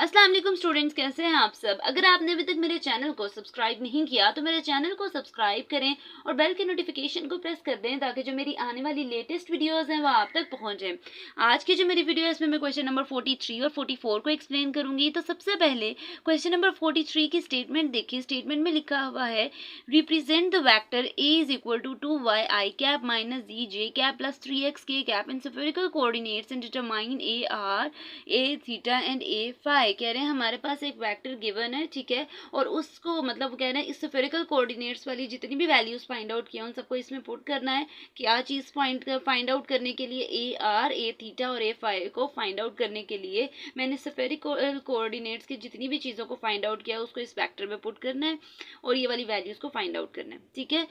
अस्सलाम वालेकुम स्टूडेंट्स, कैसे हैं आप सब। अगर आपने अभी तक मेरे चैनल को सब्सक्राइब नहीं किया तो मेरे चैनल को सब्सक्राइब करें और बेल के नोटिफिकेशन को प्रेस कर दें ताकि जो मेरी आने वाली लेटेस्ट वीडियोस हैं वो आप तक पहुंचे। आज की जो मेरी वीडियो है इसमें मैं क्वेश्चन नंबर 43 और 44 को एक्सप्लेन करूंगी। तो सबसे पहले क्वेश्चन नंबर 43 की स्टेटमेंट देखिए। स्टेटमेंट में लिखा हुआ है represent the vector A is equal to 2y cap minus z j cap plus 3x k cap in spherical coordinates and determine A r A theta and A phi. कह रहे हैं हमारे पास एक वेक्टर गिवन है, ठीक है, और उसको मतलब कह रहे हैं इस स्फेरिकल कोऑर्डिनेट्स वाली जितनी भी वैल्यूज फाइंड आउट किया उन सबको इसमें पुट करना है। क्या चीज़ फाइंड आउट करने के लिए ए आर ए थीटा और ए फाई को फाइंड आउट करने के लिए मैंने स्फेरिकल कोऑर्डिनेट्स की जितनी भी चीज़ों को फाइंड आउट किया उसको इस वेक्टर में पुट करना है और ये वाली वैल्यूज को फाइंड आउट करना है, ठीक है।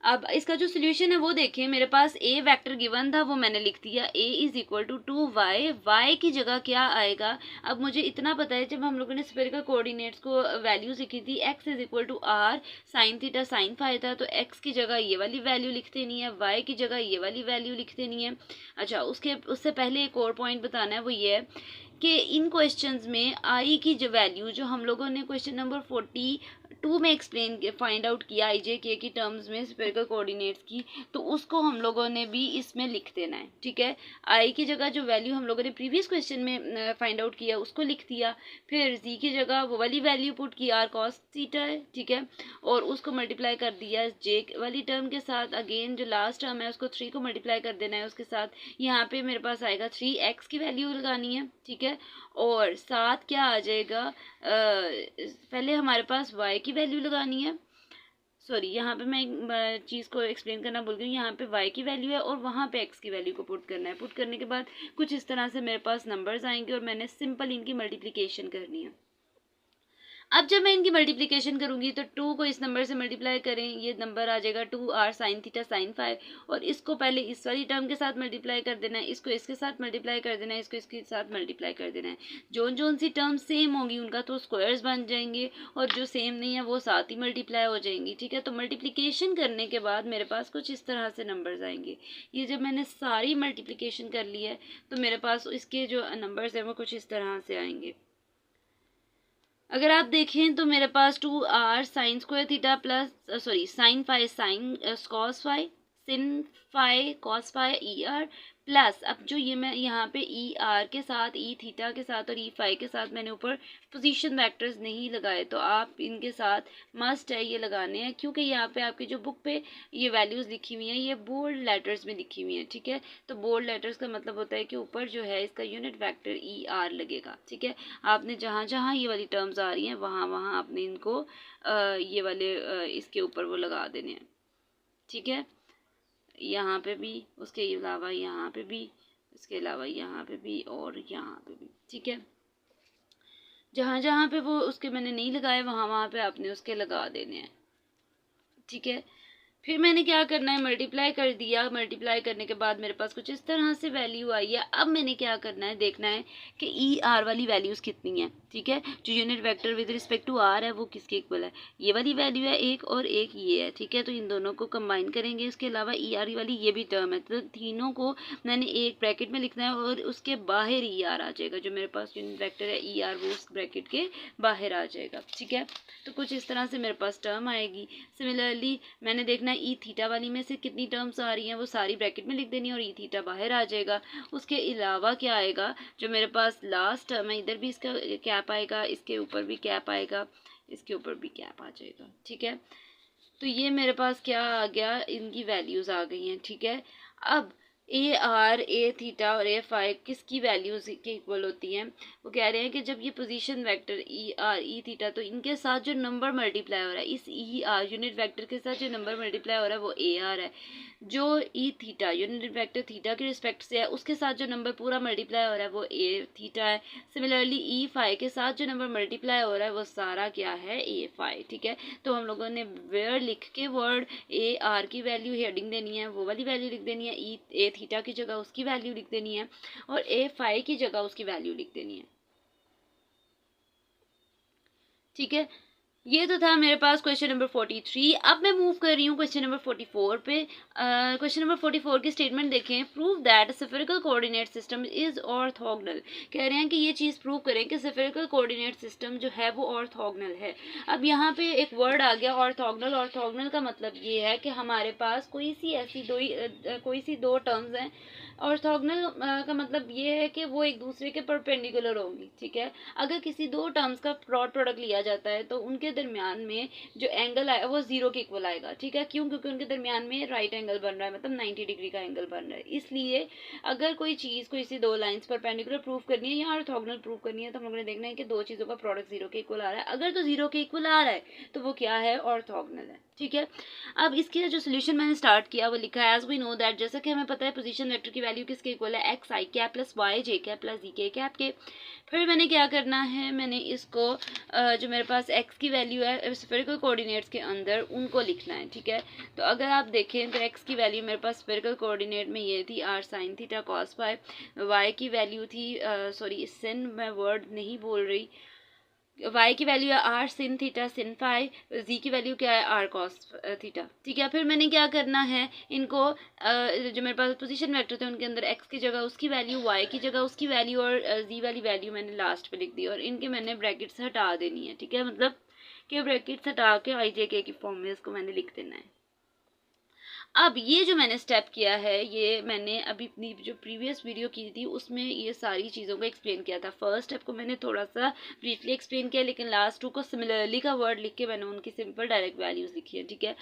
अब इसका जो सोल्यूशन है वो देखें। मेरे पास ए वेक्टर गिवन था वो मैंने लिख दिया, A is equal to 2y, Y की जगह क्या आएगा। अब मुझे इतना पता है जब हम लोगों ने स्फेरिकल कोऑर्डिनेट्स को वैल्यूज लिखी थी x is equal to r sine theta sine phi था, तो x की जगह ये वाली वैल्यू लिख देनी है, y की जगह ये वाली वैल्यू लिख देनी है। अच्छा, उससे पहले एक और पॉइंट बताना है, वो ये है कि इन क्वेश्चंस में आई की जो वैल्यू जो हम लोगों ने क्वेश्चन नंबर 42 में एक्सप्लेन फाइंड आउट किया आई जे के की टर्म्स में स्फेरिकल कोऑर्डिनेट्स की, तो उसको हम लोगों ने भी इसमें लिख देना है, ठीक है। आई की जगह जो वैल्यू हम लोगों ने प्रीवियस क्वेश्चन में फाइंड आउट किया उसको लिख दिया, फिर जी की जगह वो वाली वैल्यू पुट की आर कॉस थीटा है, ठीक है, और उसको मल्टीप्लाई कर दिया जे वाली टर्म के साथ। अगेन जो लास्ट टर्म है उसको 3 को मल्टीप्लाई कर देना है उसके साथ। यहाँ पे मेरे पास आएगा 3x की वैल्यू लगानी है, ठीक है, और साथ क्या आ जाएगा, पहले हमारे पास y की वैल्यू लगानी है। सॉरी, यहाँ पे मैं एक चीज़ को एक्सप्लेन करना भूल गई। यहाँ पे y की वैल्यू है और वहाँ पे x की वैल्यू को पुट करना है। पुट करने के बाद कुछ इस तरह से मेरे पास नंबर्स आएंगे और मैंने सिंपल इनकी मल्टीप्लिकेशन करनी है। अब जब मैं इनकी मल्टीप्लिकेशन करूंगी तो 2 को इस नंबर से मल्टीप्लाई करें, ये नंबर आ जाएगा 2r sign theta sine phi, और इसको पहले इस वाली टर्म के साथ मल्टीप्लाई कर देना है, इसको इसके साथ मल्टीप्लाई कर देना है, इसको इसके साथ मल्टीप्लाई कर देना है। जोन सी टर्म सेम होंगी उनका तो स्क्वायर्स बन जाएंगे और जो सेम नहीं है वो साथ ही मल्टीप्लाई हो जाएंगी, ठीक है। तो मल्टीप्लिकेशन करने के बाद मेरे पास कुछ इस तरह से नंबर्स आएंगे। ये जब मैंने सारी मल्टीप्लिकेशन कर ली है तो मेरे पास इसके जो नंबर्स हैं वो कुछ इस तरह से आएंगे। अगर आप देखें तो मेरे पास 2r sine square theta plus sorry sine phi sine cos phi sine phi cos phi E R plus, अब जो ये मैं यहाँ पे ई आर के साथ ई थीटा के साथ और ई फाई के साथ मैंने ऊपर पोजीशन वेक्टर्स नहीं लगाए, तो आप इनके साथ मस्ट है ये लगाने हैं, क्योंकि यहाँ पे आपकी जो बुक पे ये वैल्यूज़ लिखी हुई हैं ये बोल्ड लेटर्स में लिखी हुई हैं, ठीक है। तो बोल्ड लेटर्स का मतलब होता है कि ऊपर जो है इसका यूनिट वेक्टर ई आर लगेगा, ठीक है। आपने जहाँ जहाँ ये वाली टर्म्स आ रही हैं वहाँ वहाँ आपने इनको ये वाले इसके ऊपर वो लगा देने हैं, ठीक है। यहाँ पे भी, उसके अलावा यहाँ पे भी, इसके अलावा यहाँ पे भी और यहाँ पे भी, ठीक है। जहाँ जहाँ पे वो उसके मैंने नहीं लगाए वहाँ वहाँ पे आपने उसके लगा देने हैं, ठीक है। फिर मैंने क्या करना है, मल्टीप्लाई कर दिया। मल्टीप्लाई करने के बाद मेरे पास कुछ इस तरह से वैल्यू आई है। अब मैंने क्या करना है, देखना है कि ई आर वाली वैल्यूज़ कितनी है, ठीक है। जो unit vector with respect to r है वो किसके इक्वल है, ये वाली वैल्यू है एक और एक ये है, ठीक है। तो इन दोनों को कंबाइन करेंगे। इसके अलावा ई आर वाली ये भी टर्म है, तो तीनों को मैंने एक ब्रैकेट में लिखना है और उसके बाहर ई आर आ जाएगा। जो मेरे पास यूनिट वेक्टर है ई आर वो उस ब्रैकेट के बाहर आ जाएगा, ठीक है। तो कुछ इस तरह से मेरे पास टर्म आएगी। सिमिलरली मैंने देखना ई थीटा वाली में से कितनी टर्म्स आ रही हैं वो सारी ब्रैकेट में लिख देनी है और ई थीटा बाहर आ जाएगा। उसके अलावा क्या आएगा, जो मेरे पास लास्ट टर्म है इधर भी इसका कैप आएगा, इसके ऊपर भी कैप आएगा, इसके ऊपर भी कैप आ जाएगा, ठीक है। तो ये मेरे पास क्या आ गया, इनकी वैल्यूज़ आ गई हैं, ठीक है। अब ए आर ए थीटा और ए फाई किसकी वैल्यूज़ के इक्वल होती हैं, वो कह रहे हैं कि जब ये position vector E R E theta, तो इनके साथ जो नंबर मल्टीप्लाई हो रहा है, इस ई आर यूनिट वेक्टर के साथ जो नंबर मल्टीप्लाई हो रहा है वो ए आर है। जो E theta unit vector theta के रिस्पेक्ट से है उसके साथ जो नंबर पूरा मल्टीप्लाई हो रहा है वो ए थीटा है। सिमिलरली ई फाई के साथ जो नंबर मल्टीप्लाई हो रहा है वो सारा क्या है, ए फाई, ठीक है। तो हम लोगों ने वेयर लिख के वर्ड ए आर की वैल्यू हेडिंग देनी है, वो वाली वैल्यू लिख देनी है, ई ए थीटा की जगह उसकी वैल्यू लिख देनी है और ए फाई की जगह उसकी वैल्यू लिख देनी है, ठीक है। ये तो था मेरे पास क्वेश्चन नंबर 43। अब मैं मूव कर रही हूँ क्वेश्चन नंबर 44 पे। क्वेश्चन नंबर 44 की स्टेटमेंट देखें। Prove that spherical coordinate system is orthogonal. कह रहे हैं कि ये चीज़ प्रूव करें कि स्फेरिकल कोऑर्डिनेट सिस्टम जो है वो ऑर्थोगोनल है। अब यहाँ पे एक वर्ड आ गया ऑर्थोगोनल। ऑर्थोगोनल का मतलब ये है कि हमारे पास कोई सी दो टर्म्स हैं। ऑर्थोगोनल का मतलब ये है कि वो एक दूसरे के परपेंडिकुलर होंगी, ठीक है। अगर किसी दो टर्म्स का डॉट प्रोडक्ट लिया जाता है तो उनके दरमियान में जो एंगल आएगा वो जीरो के इक्वल आएगा, ठीक है। क्यों? क्योंकि उनके दरमियान में राइट एंगल बन रहा है, मतलब 90 डिग्री का एंगल बन रहा है। इसलिए अगर कोई चीज़ कोई सी दो लाइंस परपेंडिकुलर प्रूव करनी है या ऑर्थोगोनल प्रूव करनी है तो हम लोगों ने देखना है कि दो चीज़ों का प्रोडक्ट जीरो के इक्वल आ रहा है। अगर तो जीरो के इक्वल आ रहा है तो वो क्या है? ऑर्थोगोनल है, ठीक है। अब इसके जो सोल्यूशन मैंने स्टार्ट किया वो लिखा है एज वी नो दैट, जैसा कि हमें पता है पोजीशन वेक्टर की वैल्यू किसके इक्वल है? एक्स आई कैप प्लस वाई जे कैप प्लस जी के कैप के। फिर मैंने क्या करना है, मैंने इसको जो मेरे पास x की वैल्यू है स्फेरिकल कोऑर्डिनेट्स के अंदर उनको लिखना है, ठीक है। तो अगर आप देखें तो x की वैल्यू मेरे पास स्फेरिकल कोऑर्डिनेट में ये थी r sine theta cos phi. y की वैल्यू थी सॉरी सिन, मैं वर्ड नहीं बोल रही, y की वैल्यू है r सिन थीटा सिन फाई। z की वैल्यू क्या है? r कॉस थीटा, ठीक है। फिर मैंने क्या करना है, इनको जो मेरे पास पोजीशन वेक्टर थे उनके अंदर x की जगह उसकी वैल्यू, y की जगह उसकी वैल्यू और z वाली वैल्यू मैंने लास्ट पे लिख दी और इनके मैंने ब्रैकेट्स हटा देनी है, ठीक है। मतलब कि ब्रैकेट्स हटा के आई जे के की फॉर्म में इसको मैंने लिख देना है। अब ये जो मैंने स्टेप किया है ये मैंने अभी अपनी जो प्रीवियस वीडियो की थी उसमें ये सारी चीज़ों को एक्सप्लेन किया था। फर्स्ट स्टेप को मैंने थोड़ा सा ब्रीफली एक्सप्लेन किया, लेकिन लास्ट टू को सिमिलरली का वर्ड लिख के मैंने उनकी सिंपल डायरेक्ट वैल्यूज़ लिखी है, ठीक है।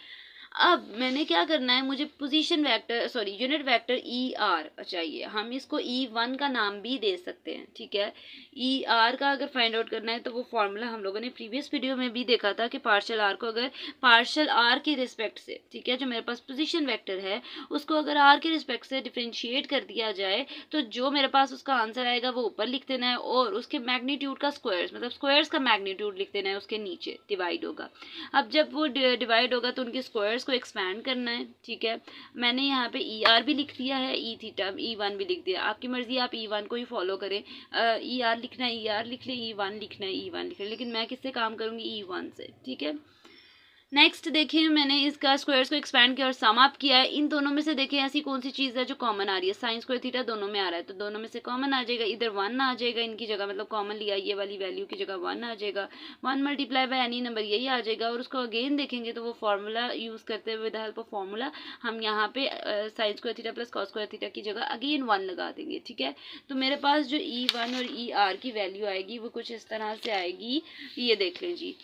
अब मैंने क्या करना है, मुझे position vector sorry unit vector E R चाहिए। हम इसको E1 का नाम भी दे सकते हैं, ठीक है। ई आर का अगर फाइंड आउट करना है तो वो फॉर्मूला हम लोगों ने प्रीवियस वीडियो में भी देखा था कि पार्शियल आर को अगर पार्शियल आर की रिस्पेक्ट से, ठीक है, जो मेरे पास पोजीशन वेक्टर है उसको अगर आर की रिस्पेक्ट से डिफ्रेंशिएट कर दिया जाए तो जो मेरे पास उसका आंसर आएगा वो ऊपर लिख देना है और उसके मैग्नीट्यूड का स्क्वायर्स मतलब स्क्वायर्स का मैग्नीट्यूड लिख देना है, उसके नीचे डिवाइड होगा। अब जब वो डिवाइड होगा तो उनके स्क्वायर्स को एक्सपैंड करना है, ठीक है। मैंने यहाँ पे ई आर भी लिख दिया है, ई थीटा E1 भी लिख दिया। आपकी मर्जी, आप E1 को ही फॉलो करें। ई आर लिखना है ई आर लिख ले, E1 लिखना है E1 लिख ले, लेकिन मैं किससे काम करूँगी? E1 से, ठीक है। नेक्स्ट देखिए मैंने इसका स्क्वायर्स को एक्सपैंड किया और सम अप किया है। इन दोनों में से देखिए ऐसी कौन सी चीज़ है जो कॉमन आ रही है? साइन स्क्वायर थीटा दोनों में आ रहा है तो दोनों में से कॉमन आ जाएगा, इधर 1 आ जाएगा इनकी जगह, मतलब कॉमन लिया ये वाली वैल्यू की जगह 1 आ जाएगा। 1 मल्टीप्लाई बाय एनी नंबर यही आ जाएगा और उसको अगेन देखेंगे तो वो फार्मूला यूज़ करते हुए विद हेल्प ऑफ फार्मूला हम यहाँ पे sign square theta plus cos square theta की जगह अगेन 1 लगा देंगे, ठीक है। तो मेरे पास जो E1 और ER की वैल्यू आएगी वो कुछ इस तरह से आएगी, ये देख लें जी।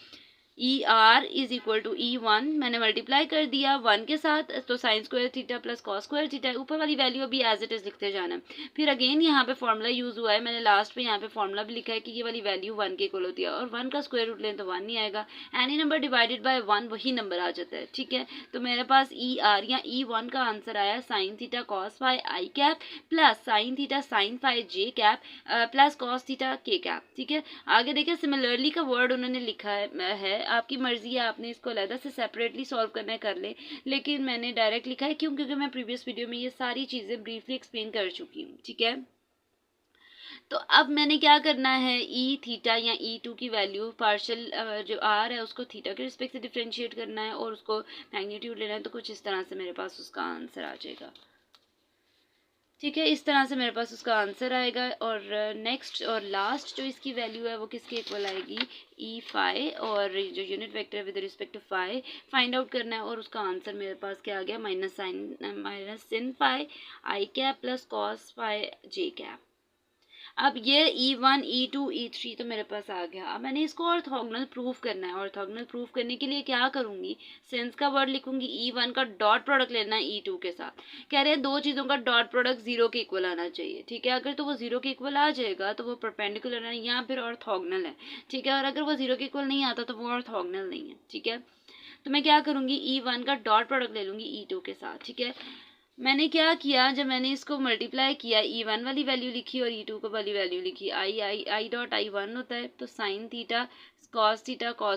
E R is equal to E1 मैंने मल्टीप्लाई कर दिया 1 के साथ, तो sine square theta plus cos square theta, ऊपर वाली वैल्यू अभी एज इट इज लिखते जाना। फिर अगेन यहाँ पे फॉर्मूला यूज़ हुआ है, मैंने लास्ट पे यहाँ पे फॉर्मूला भी लिखा है कि ये वाली वैल्यू 1 के इक्वल होती है और 1 का स्क्वायर रूट लें तो 1 नहीं आएगा। एनी नंबर डिवाइडेड बाय 1 वही नंबर आ जाता है, ठीक है। तो मेरे पास ER या E1 का आंसर आया sine theta cos phi I cap plus sine theta sine phi J cap plus cos theta K cap, ठीक है। आगे देखिए सिमिलरली का वर्ड उन्होंने लिखा है, आपकी मर्जी है आपने इसको अलग से सेपरेटली सॉल्व करना है कर ले, लेकिन मैंने डायरेक्ट लिखा है क्यों? क्योंकि मैं प्रीवियस वीडियो में ये सारी चीज़ें ब्रीफली एक्सप्लेन कर चुकी हूँ, ठीक है। तो अब मैंने क्या करना है, ई थीटा या E2 की वैल्यू पार्शियल जो आर है उसको थीटा के रिस्पेक्ट से डिफ्रेंशिएट करना है और उसको मैग्नीट्यूड लेना है, तो कुछ इस तरह से मेरे पास उसका आंसर आ जाएगा, ठीक है। इस तरह से मेरे पास उसका आंसर आएगा और नेक्स्ट और लास्ट जो इसकी वैल्यू है वो किसके इक्वल आएगी? ई फाई और जो unit vector with respect to phi find out करना है और उसका आंसर मेरे पास क्या आ गया? Minus sin phi I cap plus cos phi J cap. अब ये E1 E2 E3 तो मेरे पास आ गया। अब मैंने इसको ऑर्थोगोनल प्रूफ करना है। ऑर्थोगोनल प्रूफ करने के लिए क्या करूँगी? सिंस का वर्ड लिखूंगी, E1 का डॉट प्रोडक्ट लेना है E2 के साथ। कह रहे हैं दो चीज़ों का डॉट प्रोडक्ट जीरो के इक्वल आना चाहिए, ठीक है। अगर तो वो जीरो के इक्वल आ जाएगा तो वो परपेंडिकुलर है या फिर ऑर्थोगोनल है, ठीक है। और अगर वो जीरो के इक्वल नहीं आता तो वो ऑर्थोगोनल नहीं है, ठीक है। तो मैं क्या करूँगी, E1 का डॉट प्रोडक्ट ले लूँगी E2 के साथ, ठीक है। मैंने क्या किया, जब मैंने इसको मल्टीप्लाई किया E1 वाली वैल्यू लिखी और E2 को वाली वैल्यू लिखी, आई डॉट I1 होता है तो sine theta cos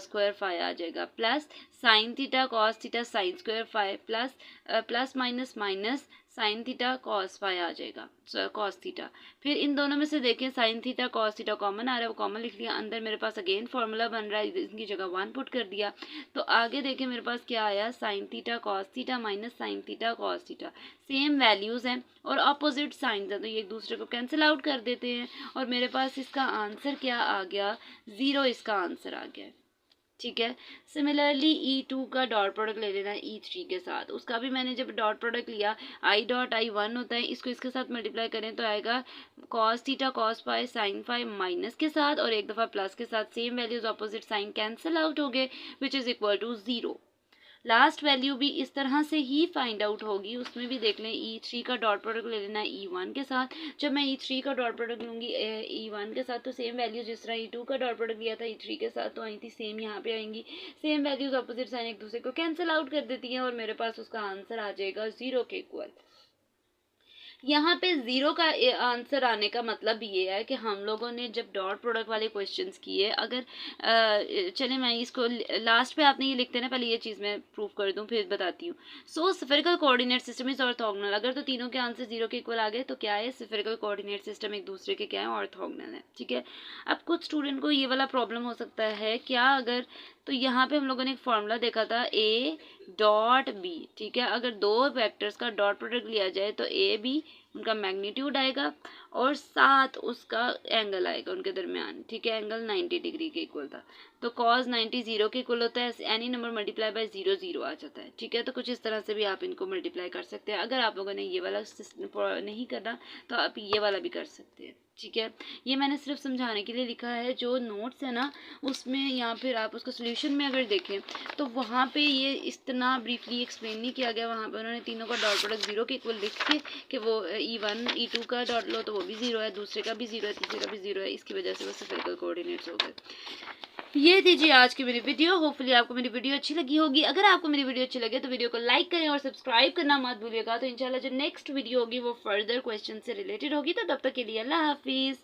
square phi आ जाएगा plus sine theta cos theta sine square phi plus plus minus minus sine theta cos phi आ जाएगा, कॉस थीटा। फिर इन दोनों में से देखें sine theta cos theta common आ रहा है, वो कॉमन लिख लिया। अंदर मेरे पास अगेन फार्मूला बन रहा है, इसकी जगह 1 पुट कर दिया। तो आगे देखें मेरे पास क्या आया, sine theta cos theta minus sine theta cos theta. Same values हैं और अपोजिट साइंस हैं, तो ये एक दूसरे को कैंसिल आउट कर देते हैं और मेरे पास इसका आंसर क्या आ गया, 0 इसका आंसर आ गया। ठीक है। सिमिलरली E2 का डॉट प्रोडक्ट ले लेना E3 के साथ, उसका भी मैंने जब डॉट प्रोडक्ट लिया I डॉट I 1 होता है, इसको इसके साथ मल्टीप्लाई करें तो आएगा cos theta cos phi sine phi minus के साथ और एक दफ़ा प्लस के साथ। Same values opposite sign cancel out which is विच इज़ इक्वल टू 0। लास्ट वैल्यू भी इस तरह से ही फाइंड आउट होगी, उसमें भी देख लें E3 का डॉट प्रोडक्ट ले लेना E1 के साथ। जब मैं E3 का डॉट प्रोडक्ट लूँगी E1 के साथ तो सेम वैल्यू जिस तरह E2 का डॉट प्रोडक्ट लिया था E3 के साथ तो आई थी, सेम यहाँ पे आएंगी। सेम वैल्यूज अपोजिट साइन एक दूसरे को कैंसिल आउट कर देती हैं और मेरे पास उसका आंसर आ जाएगा 0 के इक्वल। यहाँ पे 0 का आंसर आने का मतलब ये है कि हम लोगों ने जब डॉट प्रोडक्ट वाले क्वेश्चंस किए, अगर चले मैं इसको लास्ट पे आपने ये लिखते हैं ना, पहले ये चीज़ मैं प्रूफ कर दूँ फिर बताती हूँ। So spherical coordinate system is orthogonal, अगर तो तीनों के आंसर 0 के इक्वल आ गए तो क्या है, स्फेरिकल कोऑर्डिनेट सिस्टम एक दूसरे के क्या है, ऑर्थोगोनल है। ठीक है। अब कुछ स्टूडेंट को ये वाला प्रॉब्लम हो सकता है क्या, अगर तो यहाँ पे हम लोगों ने एक फॉर्मूला देखा था A डॉट बी। ठीक है। अगर दो वेक्टर्स का डॉट प्रोडक्ट लिया जाए तो ए बी उनका मैग्नीट्यूड आएगा और साथ उसका एंगल आएगा उनके दरमियान। ठीक है। एंगल 90 डिग्री के इक्वल था, तो कॉस 90 0 के इक्वल होता है। एनी नंबर मल्टीप्लाई बाय 0 0 आ जाता है। ठीक है। तो कुछ इस तरह से भी आप इनको मल्टीप्लाई कर सकते हैं। अगर आप लोगों ने ये वाला नहीं करना तो आप ये वाला भी कर सकते हैं। ठीक है। ये मैंने सिर्फ समझाने के लिए लिखा है, जो नोट्स है ना उसमें या फिर आप उसको सोल्यूशन में अगर देखें तो वहाँ पे ये इतना ब्रीफली एक्सप्लेन नहीं किया गया। वहाँ पे उन्होंने तीनों का डॉट प्रोडक्ट 0 के इक्वल लिख के कि वो E1 E2 का डॉट लो तो वो भी 0 है, दूसरे का भी 0 है, तीसरे का भी 0 है, इसकी वजह से वो स्फेरिकल कोऑर्डिनेट्स हो गए। ये थी जी आज की मेरी वीडियो। होपफुली आपको मेरी वीडियो अच्छी लगी होगी। अगर आपको मेरी वीडियो अच्छी लगे तो वीडियो को लाइक करें और सब्सक्राइब करना मत भूलिएगा। तो इंशाल्लाह जो नेक्स्ट वीडियो होगी वो फर्दर क्वेश्चन से रिलेटेड होगी। तो तब तक के लिए अल्लाह हाफिज़।